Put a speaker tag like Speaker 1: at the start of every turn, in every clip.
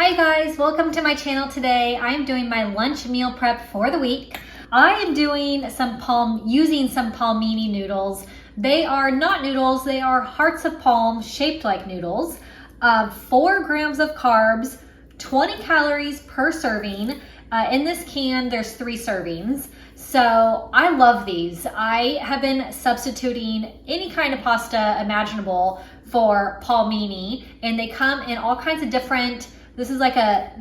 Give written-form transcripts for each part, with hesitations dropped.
Speaker 1: Hi guys, welcome to my channel today. I am doing my lunch meal prep for the week. I am doing using some palmini noodles. They are not noodles, they are hearts of palm shaped like noodles. 4 grams of carbs, 20 calories per serving. In this can, there's 3 servings. So I love these. I have been substituting any kind of pasta imaginable for palmini, and they come in all kinds of different. This is like a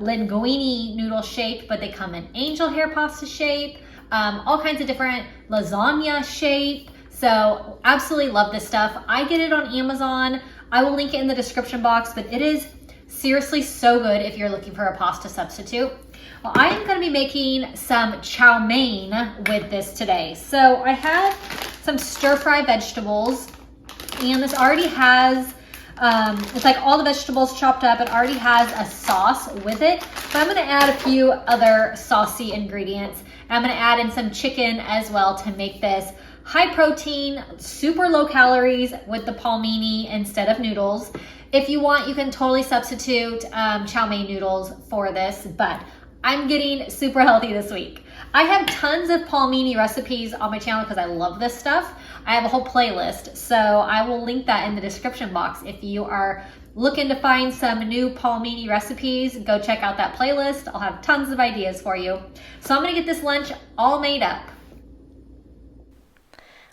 Speaker 1: linguine noodle shape, but they come in angel hair pasta shape, all kinds of different lasagna shape. So absolutely love this stuff. I get it on Amazon. I will link it in the description box, but it is seriously so good if you're looking for a pasta substitute. Well, I am going to be making some chow mein with this today. So I have some stir-fry vegetables, and this already has it's like all the vegetables chopped up. It already has a sauce with it, but I'm going to add a few other saucy ingredients. I'm going to add in some chicken as well to make this high protein, super low calories with the palmini instead of noodles. If you want, you can totally substitute chow mein noodles for this, but I'm getting super healthy this week. I have tons of palmini recipes on my channel because I love this stuff. I have a whole playlist, so I will link that in the description box. If you are looking to find some new palmini recipes, go check out that playlist. I'll have tons of ideas for you. So I'm gonna get this lunch all made up.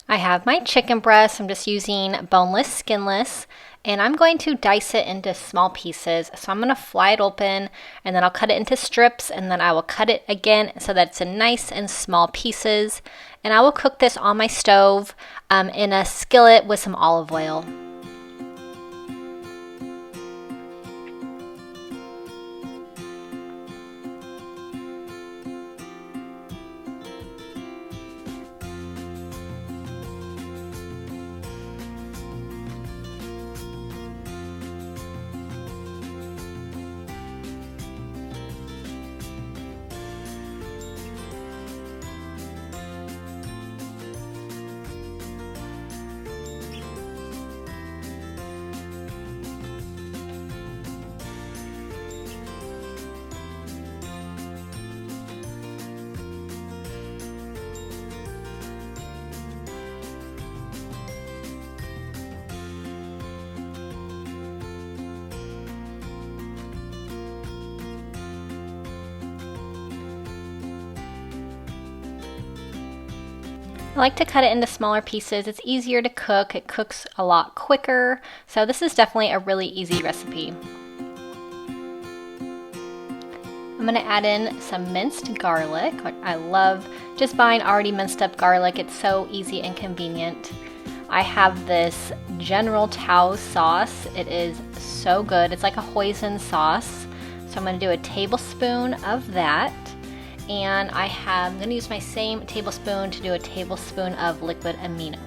Speaker 2: I have my chicken breast. I'm just using boneless, skinless, and I'm going to dice it into small pieces. So I'm going to fly it open, and then I'll cut it into strips, and then I will cut it again so that it's in nice and small pieces. And I will cook this on my stove in a skillet with some olive oil. I like to cut it into smaller pieces. It's easier to cook. It cooks a lot quicker. So this is definitely a really easy recipe. I'm going to add in some minced garlic. I love just buying already minced up garlic. It's so easy and convenient. I have this General Chow sauce. It is so good. It's like a hoisin sauce. So I'm going to do a tablespoon of that. And I'm going to use my same tablespoon to do a tablespoon of liquid aminos.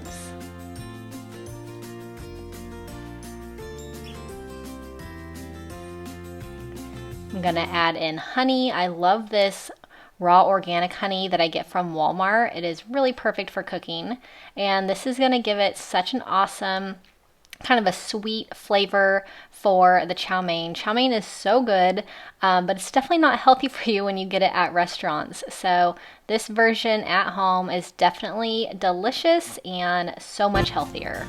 Speaker 2: I'm going to add in honey. I love this raw organic honey that I get from Walmart. It is really perfect for cooking. And this is going to give it such an awesome kind of a sweet flavor for the chow mein. Chow mein is so good, but it's definitely not healthy for you when you get it at restaurants. So this version at home is definitely delicious and so much healthier.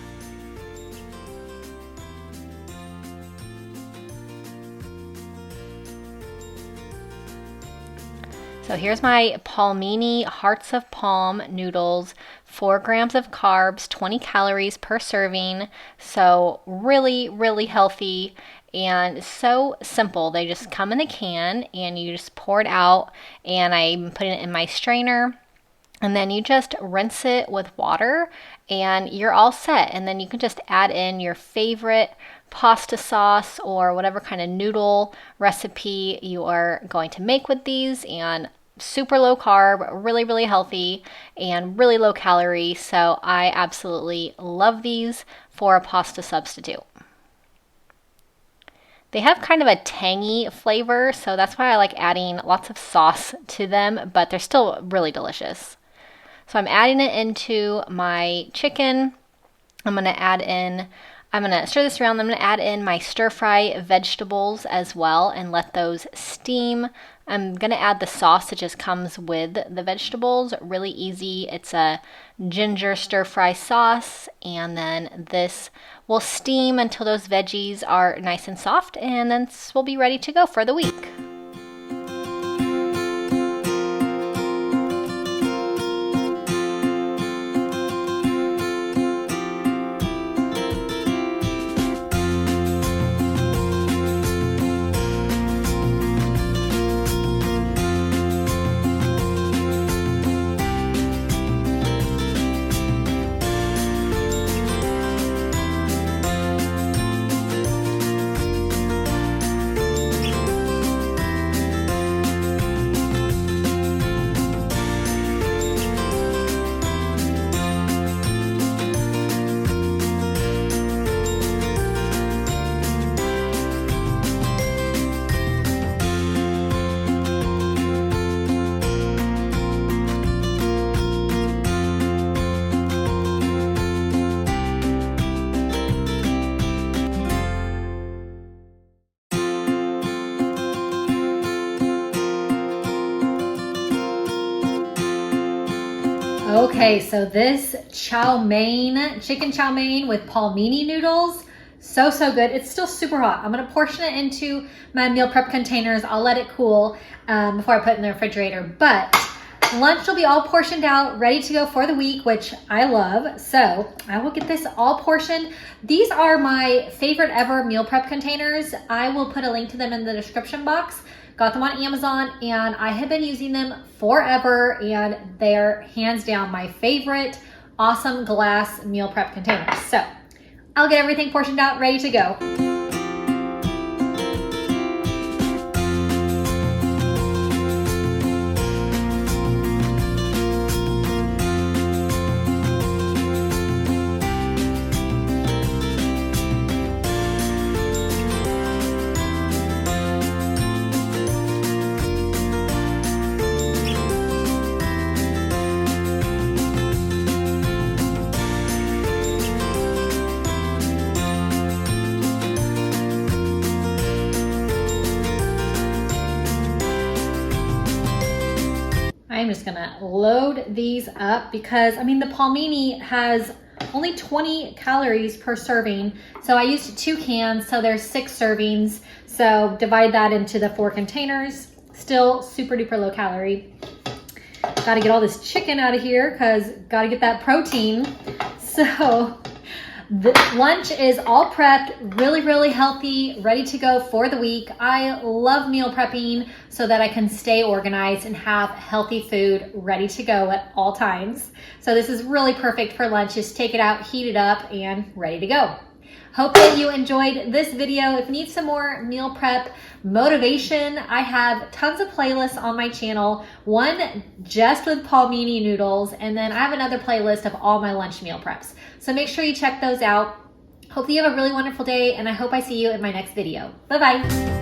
Speaker 2: So here's my palmini hearts of palm noodles, 4 grams of carbs, 20 calories per serving. So really, really healthy and so simple. They just come in a can and you just pour it out, and I'm putting it in my strainer. And then you just rinse it with water and you're all set. And then you can just add in your favorite pasta sauce or whatever kind of noodle recipe you are going to make with these, and super low carb, really, really healthy, and really low calorie. So I absolutely love these for a pasta substitute. They have kind of a tangy flavor, so that's why I like adding lots of sauce to them, but they're still really delicious. So I'm adding it into my chicken. I'm going to add in I'm going to stir this around. I'm going to add in my stir fry vegetables as well and let those steam. I'm going to add the sauce that just comes with the vegetables. Really easy. It's a ginger stir fry sauce, and then this will steam until those veggies are nice and soft, and then this will be ready to go for the week.
Speaker 1: Okay, so this chicken chow mein with palmini noodles, so good. It's still super hot. I'm gonna portion it into my meal prep containers. I'll let it cool before I put it in the refrigerator. But lunch will be all portioned out, ready to go for the week, which I love. So I will get this all portioned. These are my favorite ever meal prep containers. I will put a link to them in the description box. Got them on Amazon, and I have been using them forever, and they're hands down my favorite awesome glass meal prep containers. So I'll get everything portioned out, ready to go. I'm just gonna load these up because, I mean, the palmini has only 20 calories per serving. So I used 2 cans, so there's 6 servings. So divide that into the 4 containers. Still super duper low calorie. Gotta get all this chicken out of here because gotta get that protein. So the lunch is all prepped, really healthy, ready to go for the week. I love meal prepping so that I can stay organized and have healthy food ready to go at all times. So this is really perfect for lunch. Just take it out, heat it up, and ready to go. Hope that you enjoyed this video. If you need some more meal prep motivation, I have tons of playlists on my channel. One just with palmini noodles, and then I have another playlist of all my lunch meal preps. So make sure you check those out. Hope that you have a really wonderful day, and I hope I see you in my next video. Bye-bye.